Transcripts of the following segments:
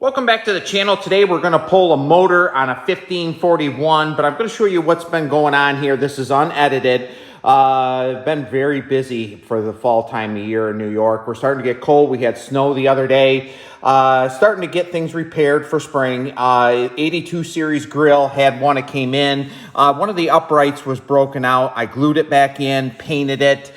Welcome back to the channel. Today we're going to pull a motor on a 1541, but I'm going to show you what's been going on here. This is unedited. I've been very busy for the fall time of year in New York. We're starting to get cold. We had snow the other day. Starting to get things repaired for spring. 82 series grill, had one that came in. One of the uprights was broken out. I glued it back in, painted it,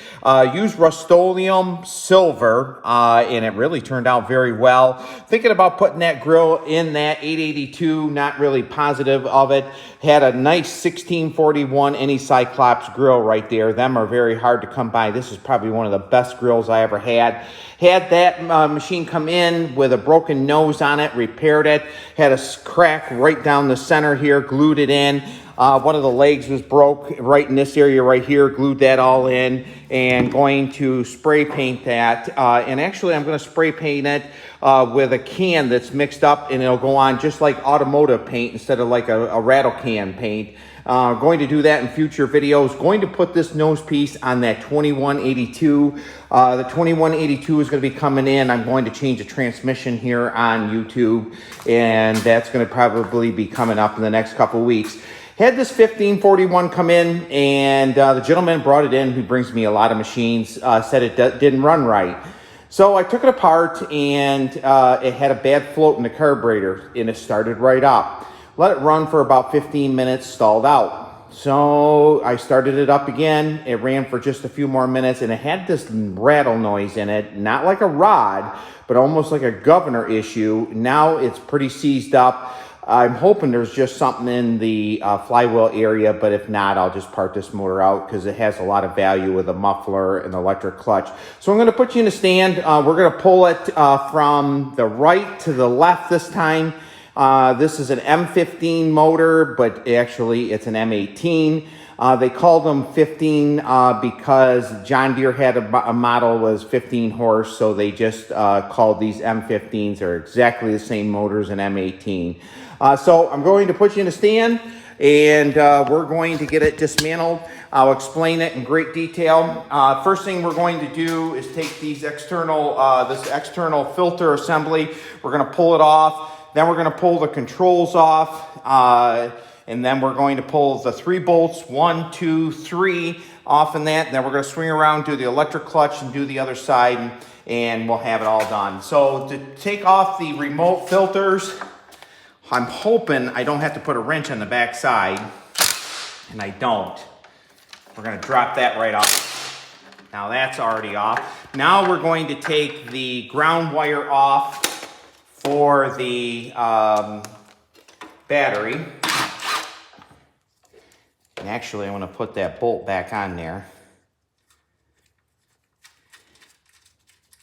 used Rust-Oleum silver, and it really turned out very well. Thinking about putting that grill in that 882, not really positive of it. Had a nice 1641 any Cyclops grill right there. Them are very hard to come by. This is probably one of the best grills I ever had. Had that machine come in with a broken nose on it, repaired it, had a crack right down the center here, glued it in. One of the legs was broke right in this area right here, glued that all in, and going to spray paint that. And actually I'm going to spray paint it with a can that's mixed up, and it'll go on just like automotive paint instead of like a rattle can paint. Going to do that in future videos. Going to put this nose piece on that 2182. The 2182 is going to be coming in. I'm going to change the transmission here on YouTube, and that's going to probably be coming up in the next couple weeks. Had this 1541 come in, and the gentleman brought it in who brings me a lot of machines, said it didn't run right. So I took it apart, and it had a bad float in the carburetor, and it started right up. Let it run for about 15 minutes, stalled out. So I started it up again. It ran for just a few more minutes, and it had this rattle noise in it, not like a rod, but almost like a governor issue. Now it's pretty seized up. I'm hoping there's just something in the flywheel area, but if not, I'll just part this motor out because it has a lot of value with a muffler and electric clutch. So I'm going to put you in a stand. We're going to pull it from the right to the left this time. This is an M15 motor, but actually it's an M18. They called them 15 because John Deere had a model was 15 horse, so they just called these M15s. They're exactly the same motors as an M18. So I'm going to put you in a stand, and we're going to get it dismantled. I'll explain it in great detail. First thing we're going to do is take these this external filter assembly. We're going to pull it off. Then we're going to pull the controls off, and then we're going to pull the 3 bolts, 1, 2, 3 off in that. And then we're going to swing around, do the electric clutch, and do the other side, and we'll have it all done. So to take off the remote filters, I'm hoping I don't have to put a wrench on the back side, and I don't. We're going to drop that right off. Now that's already off. Now we're going to take the ground wire off for the battery. And actually, I want to put that bolt back on there.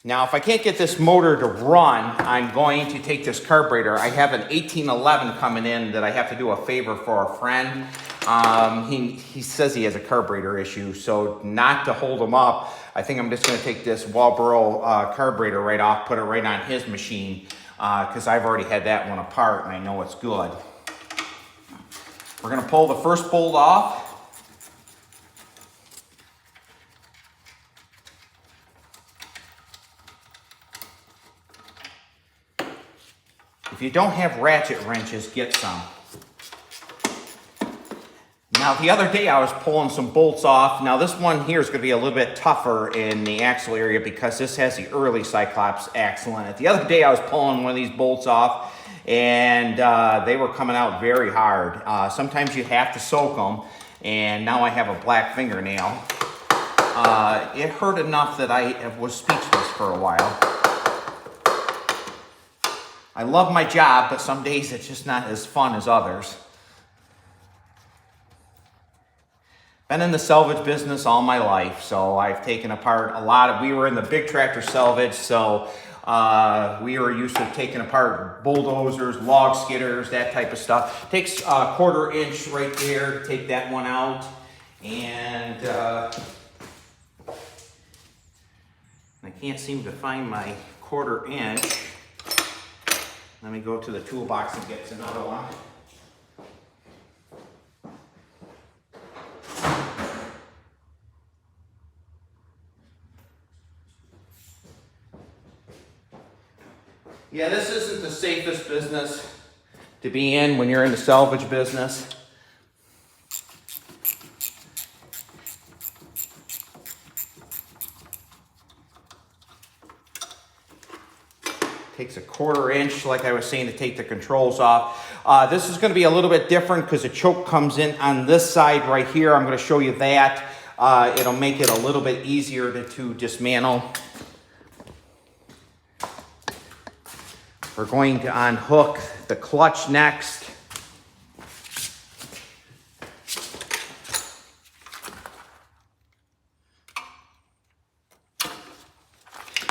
Now, if I can't get this motor to run, I'm going to take this carburetor. I have an 1811 coming in that I have to do a favor for a friend. He says he has a carburetor issue, so not to hold him up, I think I'm just going to take this Walboro carburetor right off, put it right on his machine, because I've already had that one apart and I know it's good. We're going to pull the first bolt off. If you don't have ratchet wrenches, get some. Now, the other day I was pulling some bolts off. Now, this one here is going to be a little bit tougher in the axle area because this has the early Cyclops axle in it. The other day I was pulling one of these bolts off, and they were coming out very hard. Sometimes you have to soak them, and now I have a black fingernail. It hurt enough that I was speechless for a while. I love my job, but some days it's just not as fun as others. Been in the salvage business all my life, so I've taken apart a lot of, we were in the big tractor salvage, so we were used to taking apart bulldozers, log skidders, that type of stuff. Takes a 1/4 inch right there to take that one out, and I can't seem to find my 1/4 inch. Let me go to the toolbox and get another one. Yeah, this isn't the safest business to be in when you're in the salvage business. Takes a 1/4 inch, like I was saying, to take the controls off. This is going to be a little bit different because the choke comes in on this side right here. I'm going to show you that. It'll make it a little bit easier to dismantle. We're going to unhook the clutch next.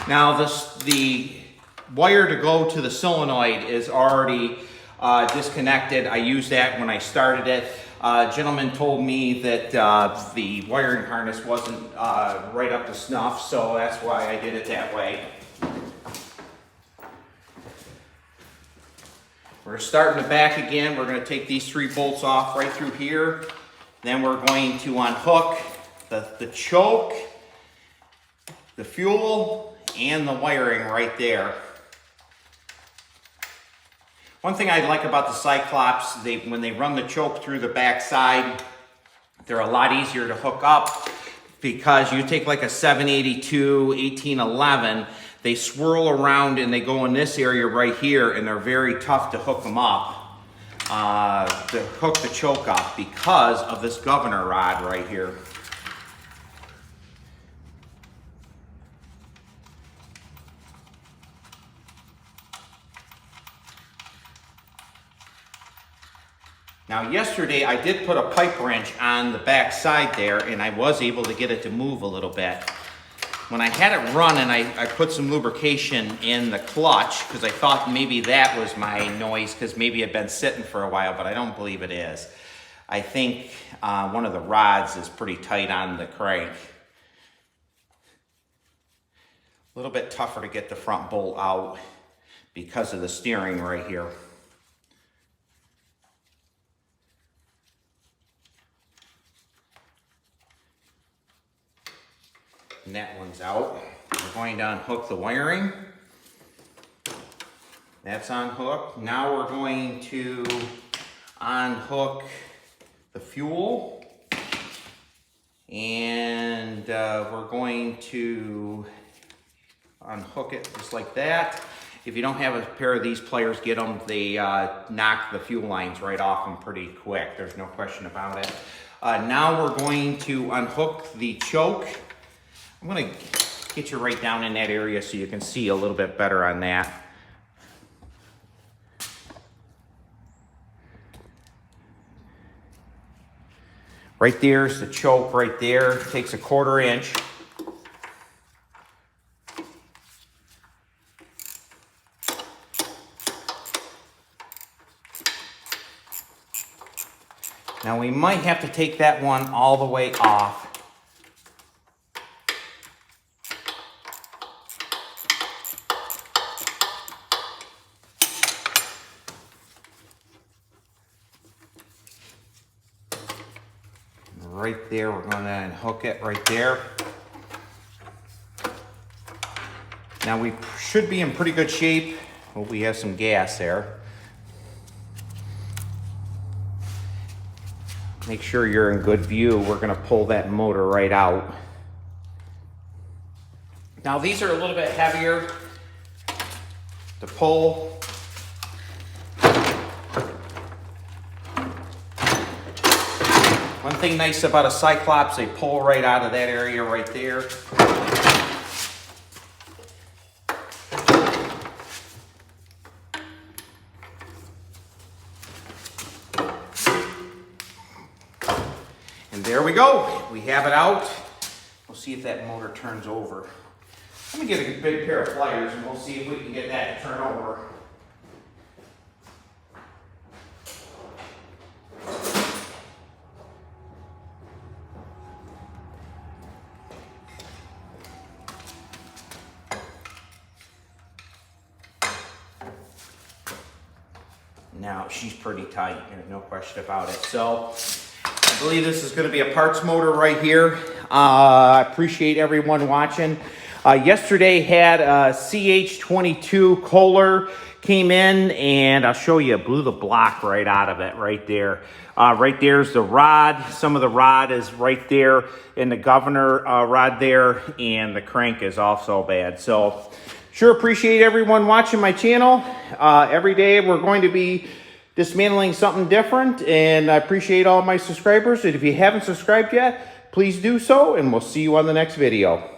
Now the wire to go to the solenoid is already disconnected. I used that when I started it. A gentleman told me that the wiring harness wasn't right up to snuff, so that's why I did it that way. We're starting the back again. We're going to take these 3 bolts off right through here. Then we're going to unhook the choke, the fuel, and the wiring right there. One thing I like about the Cyclops, when they run the choke through the back side, they're a lot easier to hook up because you take like a 782, 1811, they swirl around and they go in this area right here, and they're very tough to hook them up, to hook the choke up because of this governor rod right here. Now yesterday I did put a pipe wrench on the back side there, and I was able to get it to move a little bit. When I had it running, I put some lubrication in the clutch because I thought maybe that was my noise because maybe it had been sitting for a while, but I don't believe it is. I think one of the rods is pretty tight on the crank. A little bit tougher to get the front bolt out because of the steering right here. And that one's out. We're going to unhook the wiring. That's unhooked. Now we're going to unhook the fuel. And we're going to unhook it just like that. If you don't have a pair of these pliers, get them. They knock the fuel lines right off them pretty quick. There's no question about it. Now we're going to unhook the choke. I'm going to get you right down in that area so you can see a little bit better on that. Right there's the choke right there. It takes a 1/4 inch. Now we might have to take that one all the way off. Right there, we're going to unhook it right there. Now we should be in pretty good shape. Well, we have some gas there. Make sure you're in good view. We're going to pull that motor right out. Now these are a little bit heavier to pull. One thing nice about a Cyclops, they pull right out of that area right there. And there we go. We have it out. We'll see if that motor turns over. Let me get a big pair of pliers and we'll see if we can get that to turn over. Now she's pretty tight, there's no question about it. So I believe this is going to be a parts motor right here. I appreciate everyone watching. Yesterday had a CH22 Kohler came in, and I'll show you, blew the block right out of it right there. Right there's the rod. Some of the rod is right there in the governor rod there, and the crank is also bad. So sure appreciate everyone watching my channel. Every day we're going to be dismantling something different, and I appreciate all my subscribers. And if you haven't subscribed yet, please do so, and we'll see you on the next video.